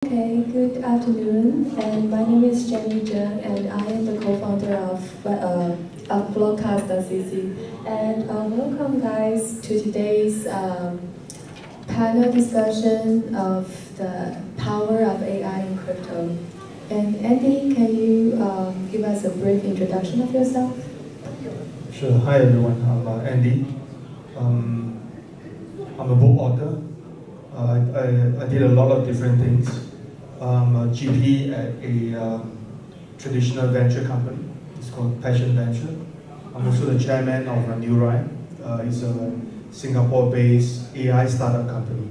Okay, good afternoon, and my name is Jenny Zheng, and I am the co-founder of Blockcast.cc. And welcome, guys, to today's panel discussion of the power of AI in crypto. And Andy, can you give us a brief introduction of yourself? Sure. Hi, everyone. I'm Andy. I'm a book author. I did a lot of different things. I'm a GP at a traditional venture company. It's called Passion Venture. I'm also the chairman of Unveiling. It's a Singapore-based AI startup company.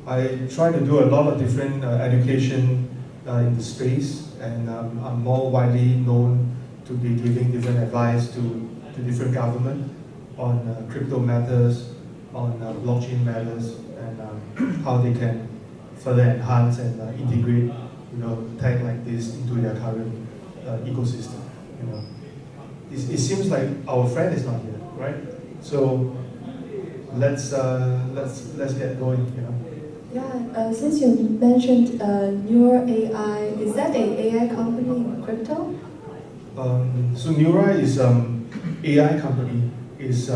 I try to do a lot of different education in the space, and I'm more widely known to be giving different advice to different government on crypto matters, on blockchain matters, and how they can further enhance and integrate, tech like this into their current ecosystem. It seems like our friend is not here, right? So let's get going. Yeah. Since you mentioned Newer AI, is that an AI company in crypto? So Neura is AI company, is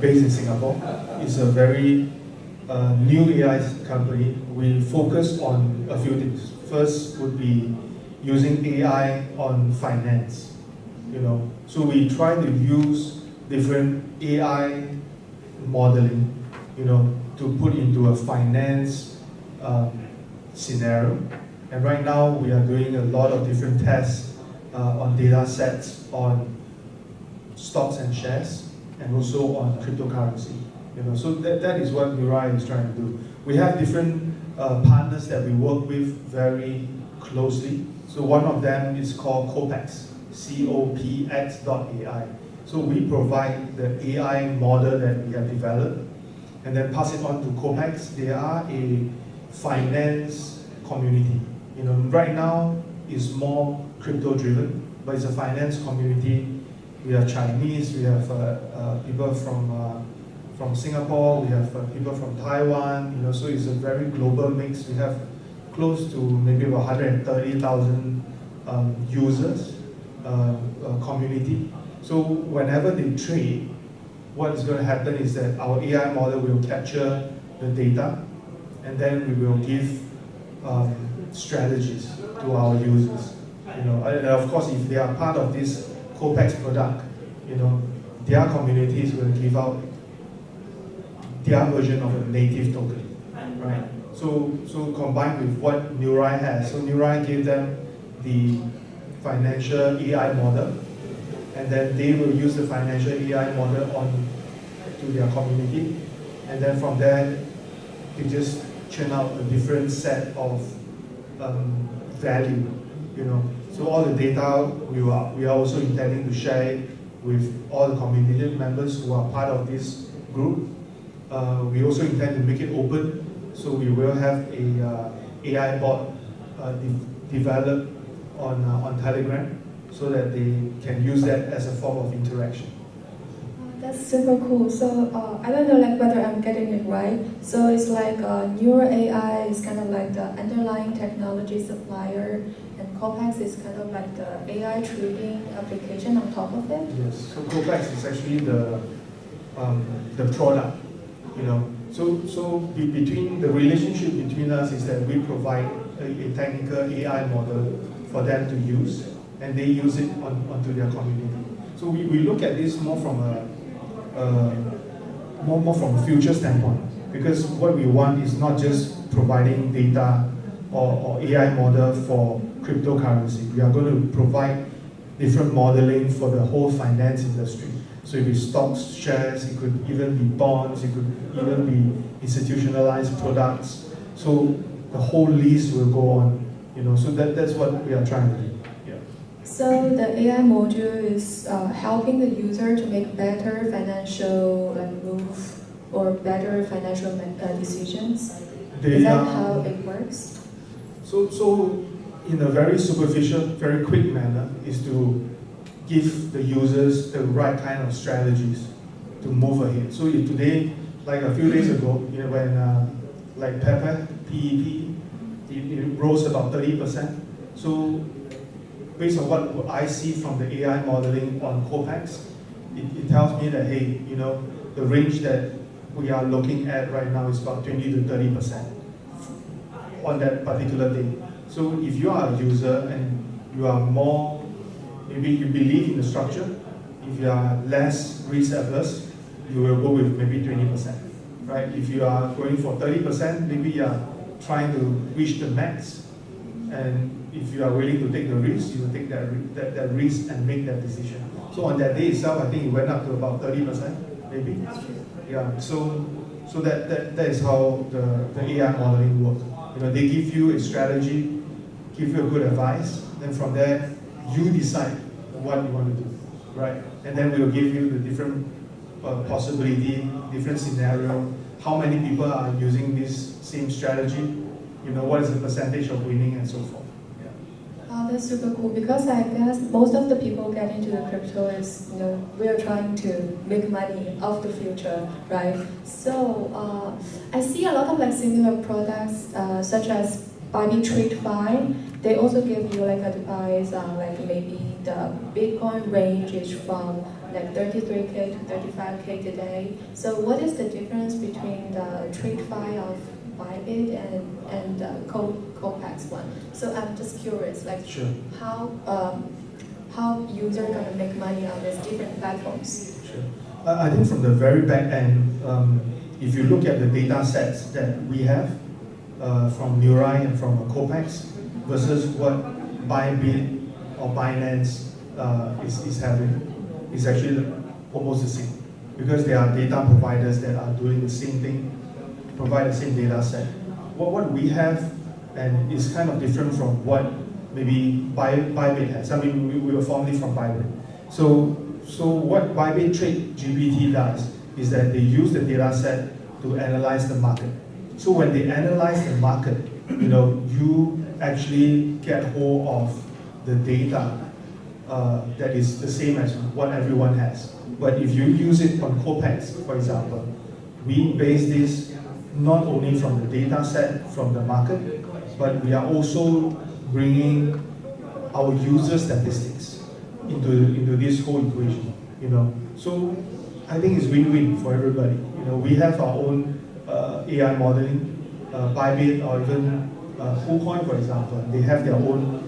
based in Singapore. It's a very new AI company. We focus on a few things. First would be using AI on finance. So we try to use different AI modeling, to put into a finance scenario. And right now we are doing a lot of different tests on data sets on stocks and shares, and also on cryptocurrency. So that is what Mirai is trying to do. We have different partners that we work with very closely. So one of them is called Copx, COPX.ai. So we provide the AI model that we have developed, and then pass it on to Copx. They are a finance community. Right now it's more crypto driven, but it's a finance community. We have Chinese, we have people from Singapore, we have people from Taiwan, so it's a very global mix. We have close to maybe about 130,000 users, community. So whenever they trade, what is going to happen is that our AI model will capture the data, and then we will give strategies to our users. And of course, if they are part of this Copex product, their communities will give out their version of a native token, right? So combined with what Neurai has, so Neurai gave them the financial AI model, and then they will use the financial AI model on to their community, and then from there they just churn out a different set of value, So all the data we are also intending to share it with all the community members who are part of this group. We also intend to make it open, so we will have a AI bot developed on Telegram, so that they can use that as a form of interaction. That's super cool. So I don't know whether I'm getting it right. So it's like Newer AI is kind of like the underlying technology supplier, and Copex is kind of like the AI trading application on top of it. Yes. So Copex is actually the product. So between the relationship between us is that we provide a technical AI model for them to use, and they use it onto their community. So we look at this more from a future standpoint, because what we want is not just providing data or AI model for cryptocurrency. We are going to provide different modeling for the whole finance industry. So if it's stocks, shares, it could even be bonds, it could even be institutionalized products. So the whole list will go on, so that's what we are trying to do. So the AI module is helping the user to make better financial move or better financial decisions. Is that how it works? So in a very superficial, very quick manner, is to give the users the right kind of strategies to move ahead. So today, like a few days ago, when like Pepper, PEP, it rose about 30%. So based on what I see from the AI modeling on Copax, it tells me that, hey, you know, the range that we are looking at right now is about 20 to 30% on that particular day. So if you are a user and you are more, maybe you believe in the structure, if you are less risk averse, you will go with maybe 20%, right? If you are going for 30%, maybe you are trying to reach the max, and if you are willing to take the risk, you will take that risk and make that decision. So on that day itself, I think it went up to about 30%, maybe. Yeah. So that is how the AI modeling works. You know, they give you a strategy, give you a good advice, then from there you decide what you want to do, right? And then we'll give you the different possibility, different scenario, how many people are using this same strategy, you know, what is the percentage of winning and so forth. Oh, that's super cool, because I guess most of the people get into the crypto is, you know, we're trying to make money of the future, right? So I see a lot of like similar products such as Bybit TradeFi. They also give you like advice on like maybe the Bitcoin range is from like 33K to 35K today. So what is the difference between the TradeFi of Bybit and Copax one? So I'm just curious, like sure. how users gonna make money on these different platforms? Sure. I think from the very back end, if you look at the data sets that we have from Neurai and from Copax versus what Bybit or Binance is having, is actually almost the same, because there are data providers that are doing the same thing, provide the same data set. What we have, and is kind of different from what maybe Bybit has. I mean, we were formerly from Bybit. So what Bybit Trade GPT does is that they use the data set to analyze the market. So when they analyze the market, you know, you actually get hold of the data that is the same as what everyone has. But if you use it on Copax, for example, we base this not only from the data set from the market, but we are also bringing our user statistics into this whole equation. You know, so I think it's win-win for everybody. You know, we have our own AI modeling, Bybit or even KuCoin, for example. They have their own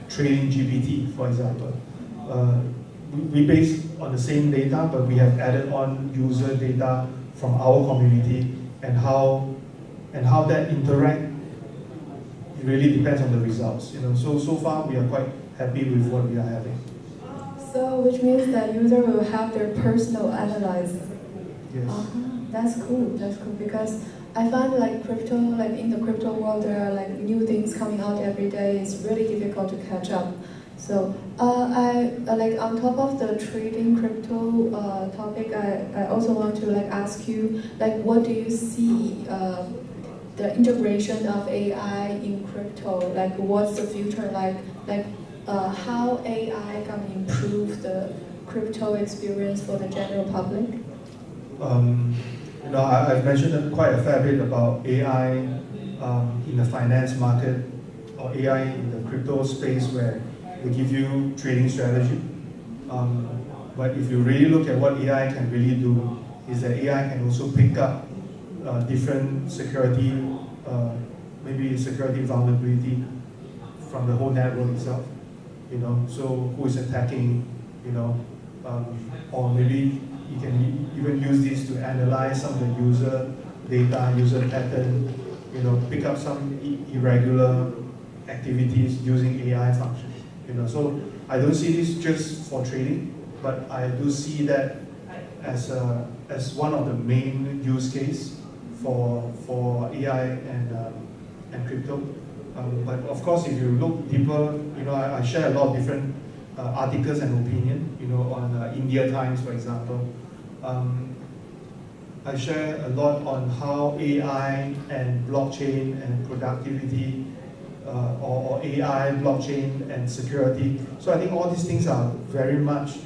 trading GPT, for example. We base on the same data, but we have added on user data from our community, and how that interact, it really depends on the results. You know, so far we are quite happy with what we are having. So which means that user will have their personal analysis. Yes. That's cool. That's cool, because I find like crypto, like in the crypto world, there are like new things coming out every day. It's really difficult to catch up. So I like on top of the trading crypto topic, I also want to like ask you, like, what do you see the integration of AI in crypto? Like, what's the future like? Like, how AI can improve the crypto experience for the general public? You know, I've mentioned quite a fair bit about AI in the finance market, or AI in the crypto space, where they give you trading strategy. But if you really look at what AI can really do, is that AI can also pick up different security, maybe security vulnerability from the whole network itself. You know, so who is attacking? You know, or maybe you can even use this to analyze some of the user data, user pattern. You know, pick up some irregular activities using AI functions. You know, so I don't see this just for trading, but I do see that as one of the main use case for AI and crypto. But of course, if you look deeper, you know, I share a lot of different articles and opinion. You know, on India Times, for example. I share a lot on how AI and blockchain and productivity, or AI, blockchain and security. So I think all these things are very much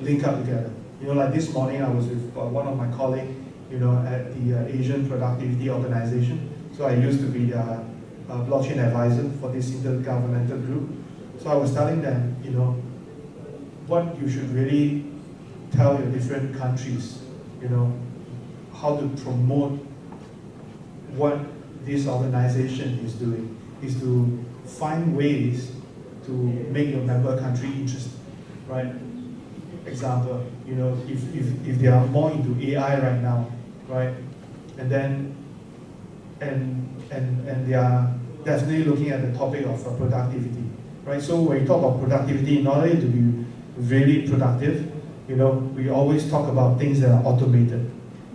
linked up together. You know, like this morning I was with one of my colleagues at the Asian Productivity Organization. So I used to be a blockchain advisor for this intergovernmental group. So I was telling them, what you should really tell your different countries, how to promote what this organization is doing, is to find ways to make your member country interested, right? Example, if they are more into AI right now, right, and they are definitely looking at the topic of productivity, right? So when you talk about productivity, in order to be really productive, we always talk about things that are automated,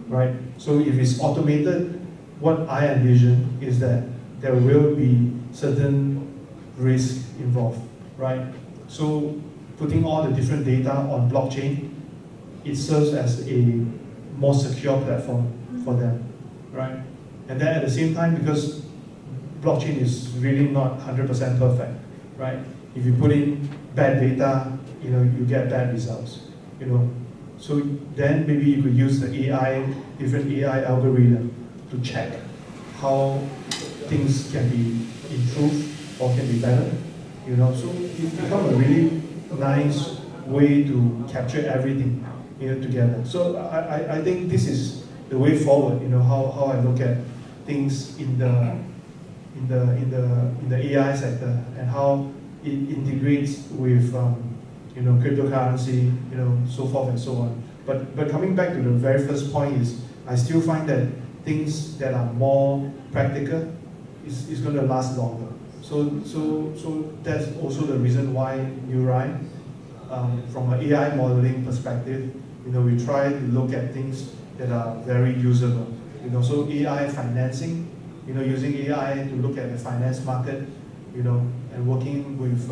right? So if it's automated, what I envision is that there will be certain risk involved, right? So putting all the different data on blockchain, it serves as a more secure platform for them, right? And then at the same time, because blockchain is really not 100% perfect, right? If you put in bad data, you get bad results, So then maybe you could use the different AI algorithm to check how things can be improved or can be better, So it becomes a really nice way to capture everything, together. So I think this is the way forward, how I look at things in the AI sector and how it integrates with cryptocurrency, so forth and so on. But coming back to the very first point is, I still find that things that are more practical is going to last longer. So that's also the reason why Neurai, from an AI modeling perspective, we try to look at things that are very usable. So AI financing, using AI to look at the finance market, and working with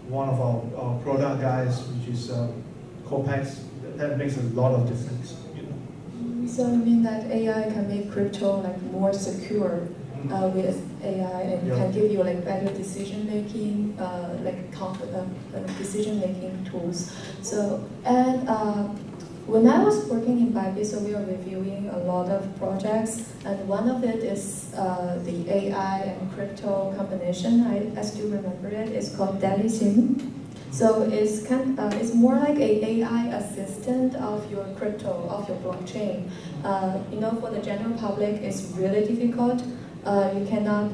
one of our product guys, which is Copax, that makes a lot of difference. So you mean that AI can make crypto more secure with AI and can give you better decision making, decision making tools. So when I was working in Bybit, so we are reviewing a lot of projects, and one of it is the AI and crypto combination. I still remember it. It's called diligence. So it's more like an AI assistant of your crypto, of your blockchain. For the general public, it's really difficult. You cannot,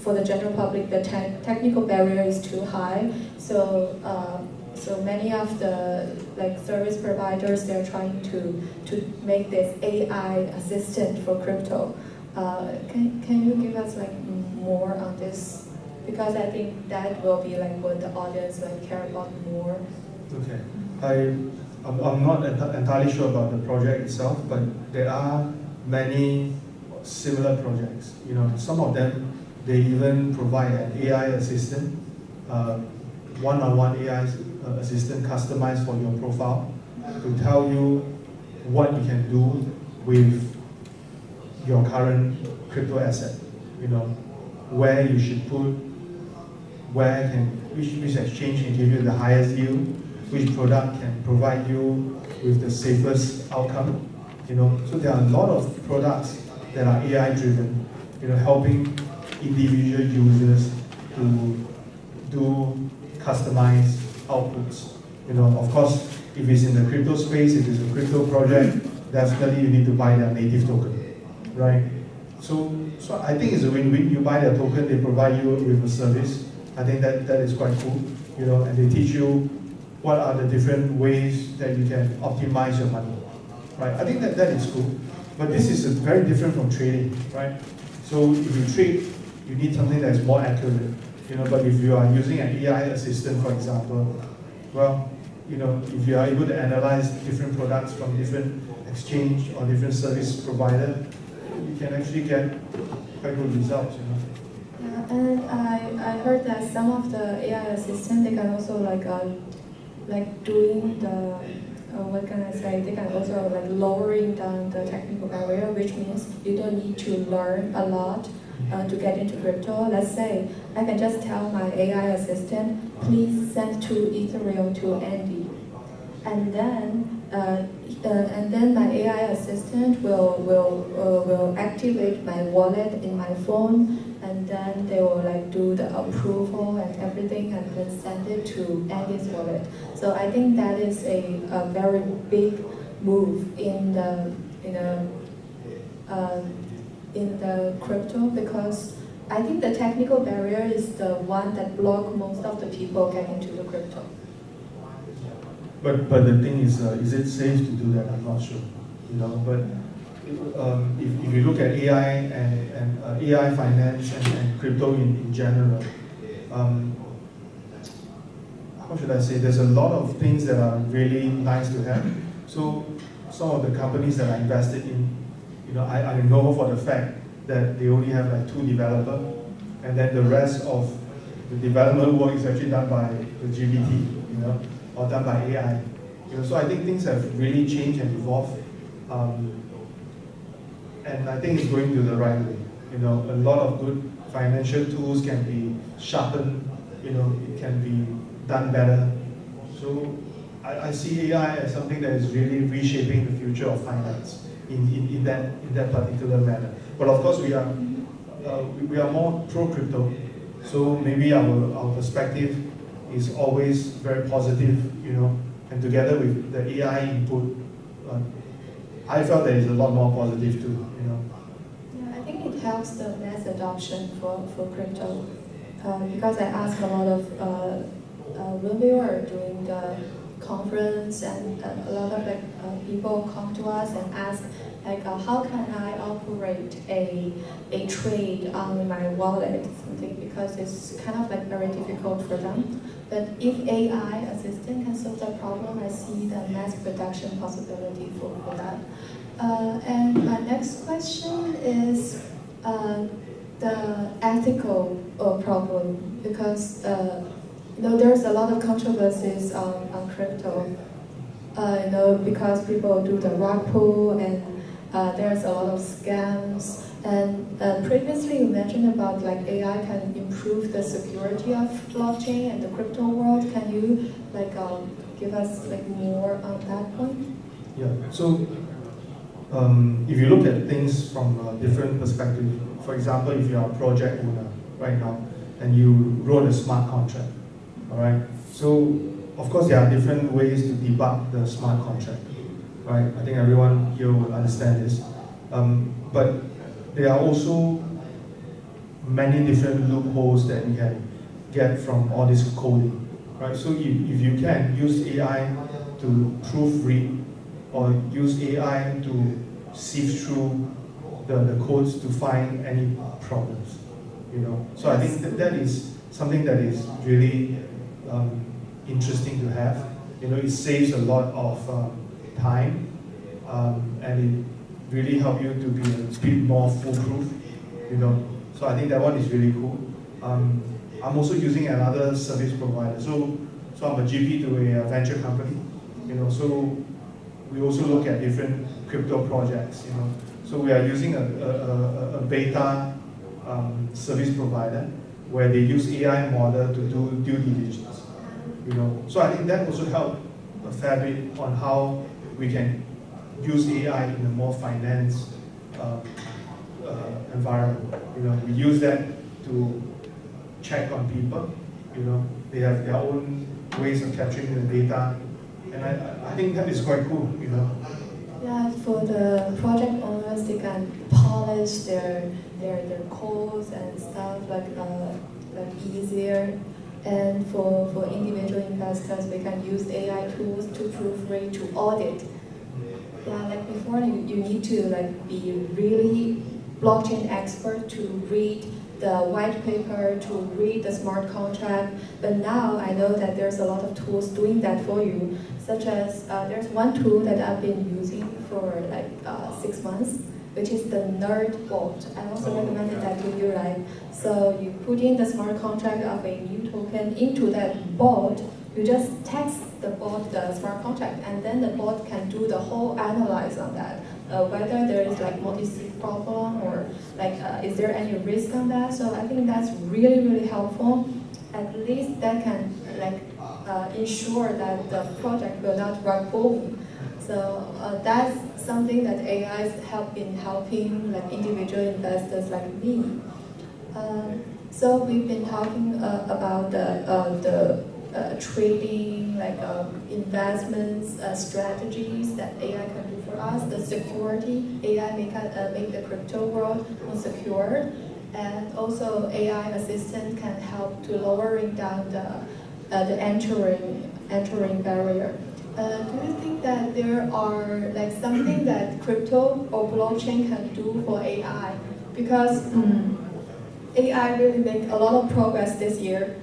for the general public, the technical barrier is too high. So many of the service providers, they're trying to make this AI assistant for crypto. Can you give us more on this? Because I think that will be what the audience care about more. Okay, I'm not entirely sure about the project itself, but there are many similar projects. Some of them, they even provide an AI assistant, one-on-one AI assistant customized for your profile to tell you what you can do with your current crypto asset. Where you should put, which exchange can give you the highest yield, which product can provide you with the safest outcome. So there are a lot of products that are AI driven, helping individual users to do customized outputs. Of course, if it's in the crypto space, if it's a crypto project, definitely you need to buy their native token, right? So I think it's a win-win. You buy their token, they provide you with a service. I think that is quite cool, and they teach you what are the different ways that you can optimize your money, right? I think that is cool. But this is very different from trading, right? So if you trade, you need something that is more accurate, but if you are using an AI assistant, for example, well, if you are able to analyze different products from different exchange or different service provider, you can actually get quite good results, Yeah, and I heard that some of the AI assistant, they can also doing the what can I say? They can also lowering down the technical barrier, which means you don't need to learn a lot to get into crypto. Let's say I can just tell my AI assistant, please send 2 Ethereum to Andy, and then and then my AI assistant will activate my wallet in my phone, and then they will like do the approval and everything, and then send it to Andy's wallet. So I think that is a very big move in the crypto, because I think the technical barrier is the one that block most of the people getting into the crypto. But the thing is it safe to do that? I'm not sure. But if you look at AI and AI finance and crypto in general, how should I say? There's a lot of things that are really nice to have. So some of the companies that I invested in, I know for the fact that they only have like 2 developers, and then the rest of the development work is actually done by the GPT, or done by AI. So I think things have really changed and evolved, and I think it's going to the right way. A lot of good financial tools can be sharpened. It can be done better. So I see AI as something that is really reshaping the future of finance in that particular manner. But of course, we are more pro crypto, so maybe our perspective is always very positive, and together with the AI input, I felt there is a lot more positive too, Yeah, I think it helps the mass adoption for crypto, because I asked a lot of when we were doing the conference, and a lot of people come to us and ask, how can I operate a trade on my wallet, something, because it's kind of very difficult for them. But if AI assistant can solve that problem, I see the mass production possibility for that. And my next question is the ethical problem, because there's a lot of controversies on crypto. Because people do the rug pull, and there's a lot of scams. And previously you mentioned about AI can improve the security of blockchain and the crypto world. Can you give us more on that point? Yeah. So if you look at things from a different perspective, for example, if you are a project owner right now and you wrote a smart contract, all right. So of course there are different ways to debug the smart contract, right? I think everyone here will understand this. But there are also many different loopholes that we can get from all this coding, right? So if you can use AI to proofread, or use AI to sift through the codes to find any problems, So I think that is something that is really interesting to have. It saves a lot of time, and it really helps you to be a bit more foolproof, So I think that one is really cool. I'm also using another service provider. So I'm a GP to a venture company, So we also look at different crypto projects, So we are using a beta service provider where they use AI model to do due diligence, So I think that also helped a fair bit on how we can use AI in a more finance environment. We use that to check on people. They have their own ways of capturing the data, and I think that is quite cool. Yeah, for the project owners, they can polish their codes and stuff easier. And for individual investors, we can use AI tools to proofread, to audit. Yeah, before you need to be really blockchain expert to read the white paper, to read the smart contract. But now I know that there's a lot of tools doing that for you, such as there's one tool that I've been using for 6 months, which is the nerd bot. I also recommended that to you, right? So you put in the smart contract of a new token into that bot. You just text the bot the smart contract, and then the bot can do the whole analyze on that, whether there is multi-sig problem, or is there any risk on that. So I think that's really, really helpful. At least that can ensure that the project will not run boom. So that's something that AI has been helping like individual investors like me. So we've been talking about the trading, like investments, strategies that AI can do for us, the security. AI make the crypto world more secure, and also AI assistant can help to lowering down the entering barrier. Do you think that there are like something that crypto or blockchain can do for AI? Because AI really make a lot of progress this year.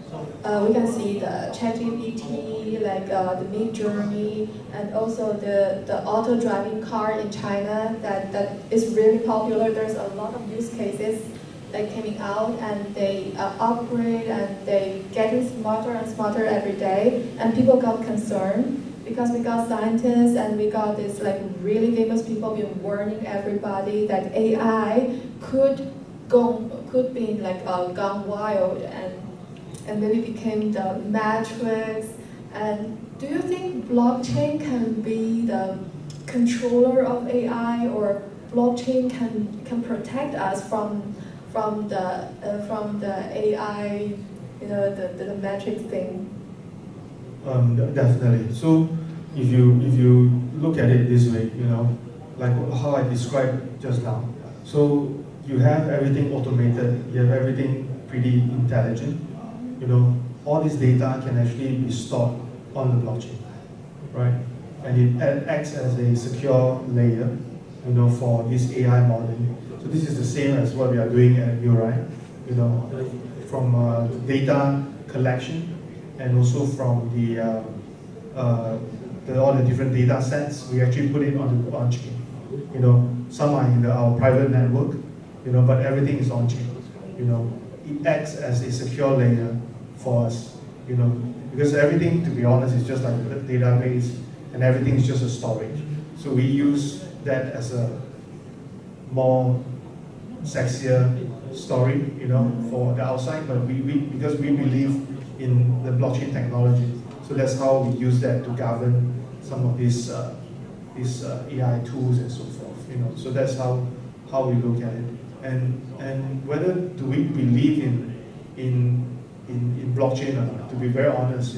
We can see the ChatGPT, like the Mid Journey, and also the auto-driving car in China that is really popular. There's a lot of use cases that coming out, and they upgrade and they getting smarter and smarter every day, and people got concerned because we got scientists and we got this like really famous people been warning everybody that AI could be like gone wild and maybe became the matrix. And do you think blockchain can be the controller of AI, or blockchain can protect us from the AI, the matrix thing? Definitely. So if you look at it this way, like how I described just now. So you have everything automated, you have everything pretty intelligent. All this data can actually be stored on the blockchain, right? And it acts as a secure layer, for this AI modeling. So this is the same as what we are doing at Neurai, from data collection, and also from all the different data sets. We actually put it on chain. Some are in our private network, but everything is on chain. It acts as a secure layer for us, because everything, to be honest, is just like a database, and everything is just a storage. So we use that as a more sexier story, for the outside, but because we believe in the blockchain technology, so that's how we use that to govern some of these AI tools and so forth. So that's how we look at it. And whether do we believe in blockchain or not? To be very honest,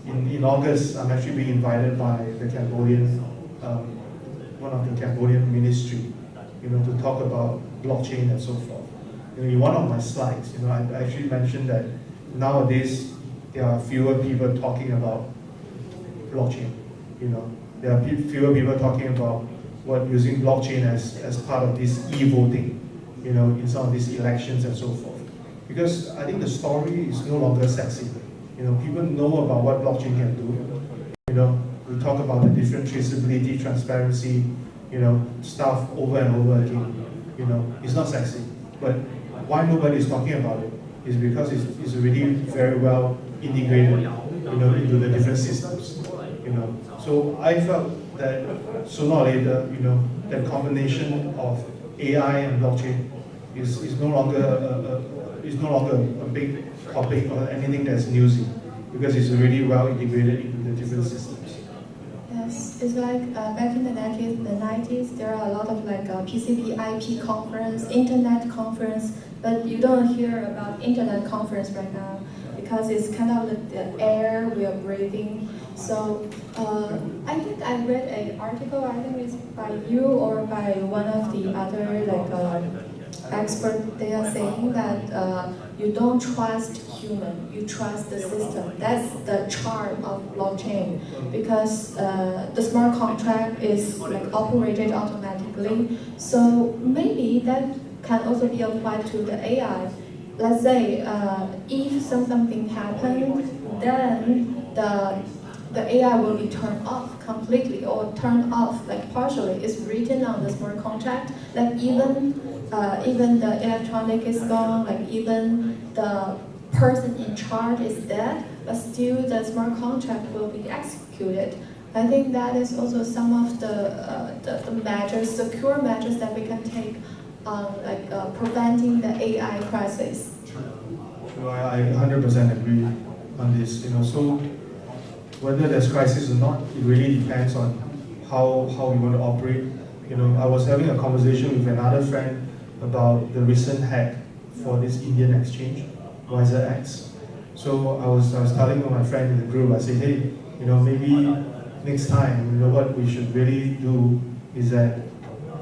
in August, I'm actually being invited by the Cambodian, one of the Cambodian ministry, to talk about blockchain and so forth. In one of my slides, I actually mentioned that nowadays there are fewer people talking about blockchain. There are fewer people talking about using blockchain as part of this e-voting, in some of these elections and so forth. Because I think the story is no longer sexy. People know about what blockchain can do. We talk about the different traceability, transparency, stuff over and over again. It's not sexy. But why nobody is talking about it is because it's already very well integrated, into the different systems. So I felt that sooner or later, that combination of AI and blockchain is no longer a big topic or anything that's newsy, because it's already well integrated into the different systems. Yes, it's like back in the 90s, there are a lot of like PCB IP conference, internet conference, but you don't hear about internet conference right now because it's kind of the air we are breathing. So I think I read an article, I think it's by you or by one of the other experts. They are saying that you don't trust human, you trust the system. That's the charm of blockchain, because the smart contract is like operated automatically. So maybe that can also be applied to the AI. Let's say if something happens, then the AI will be turned off completely or turned off like partially. It's written on the smart contract that even the electronic is gone, like even the person in charge is dead, but still the smart contract will be executed. I think that is also some of the measures, secure measures that we can take on preventing the AI crisis. Sure, I 100% agree on this. So whether there's crisis or not, it really depends on how we want to operate. You know, I was having a conversation with another friend about the recent hack for this Indian exchange, WiserX. So I was telling my friend in the group, I said, hey, you know, maybe next time, you know, what we should really do is that,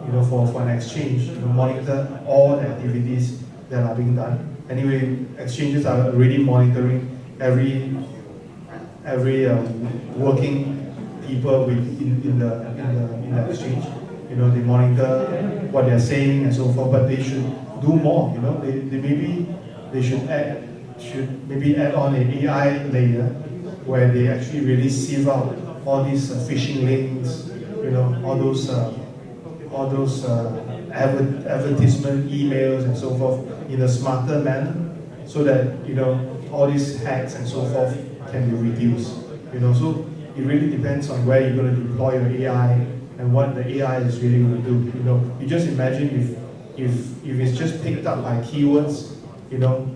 you know, for an exchange, you know, monitor all the activities that are being done. Anyway, exchanges are already monitoring every working people in the exchange. You know, they monitor what they're saying and so forth, but they should do more. You know, they should maybe add on an AI layer where they actually really sieve out all these phishing links, you know, all those advertisement emails and so forth in a smarter manner, so that, you know, all these hacks and so forth can be reduced. You know, so it really depends on where you're going to deploy your AI and what the AI is really going to do. You know, you just imagine if it's just picked up by keywords, you know,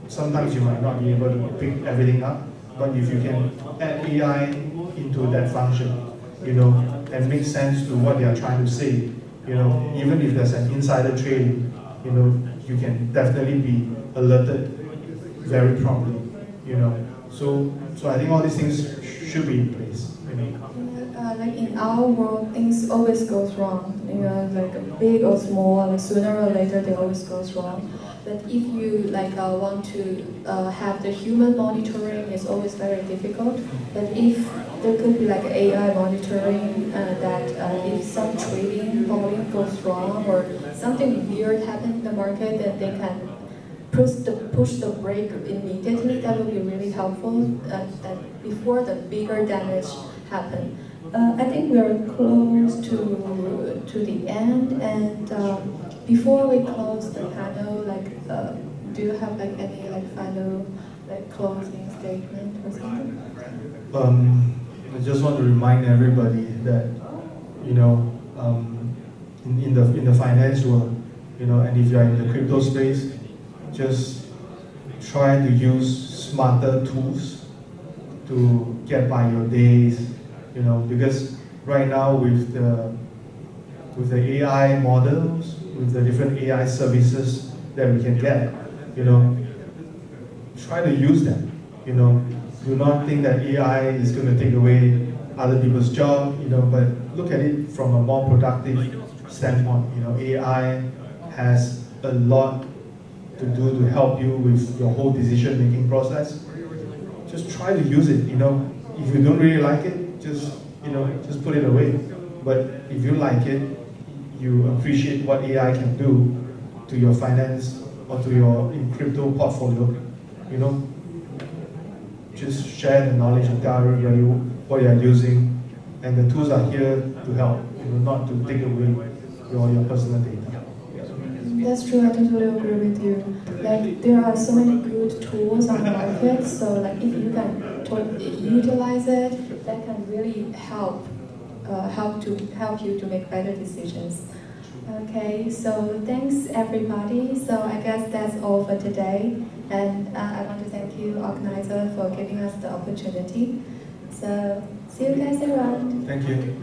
sometimes you might not be able to pick everything up, but if you can add AI into that function, you know, and make sense to what they are trying to say, you know, even if there's an insider trading, you know, you can definitely be alerted very promptly, you know. So I think all these things should be in place, you know. Like in our world, things always goes wrong. You know, like big or small, like sooner or later they always goes wrong. But if you want to have the human monitoring, it's always very difficult. But if there could be like AI monitoring that if some trading volume goes wrong or something weird happens in the market, that they can push the brake immediately, that would be really helpful that before the bigger damage happen. I think we are close to the end, and before we close the panel, do you have any final closing statement or something? I just want to remind everybody that, you know, in the finance world, you know, and if you are in the crypto space, just try to use smarter tools to get by your days, you know, because right now with the AI models, with the different AI services that we can get, you know, try to use them, you know. Do not think that AI is going to take away other people's job, you know, but look at it from a more productive standpoint. You know, AI has a lot to do to help you with your whole decision-making process. Just try to use it, you know. If you don't really like it, just put it away. But if you like it, you appreciate what AI can do to your finance or to your crypto portfolio, you know, just share the knowledge and tell everybody what you are using, and the tools are here to help, you know, not to take away your personal data. That's true, I totally agree with you. Like, there are so many good tools on the market, so if you can utilize it, that can really help you to make better decisions. Okay, so thanks everybody. So I guess that's all for today, and I want to thank you, organizer, for giving us the opportunity. So see you guys around. Thank you.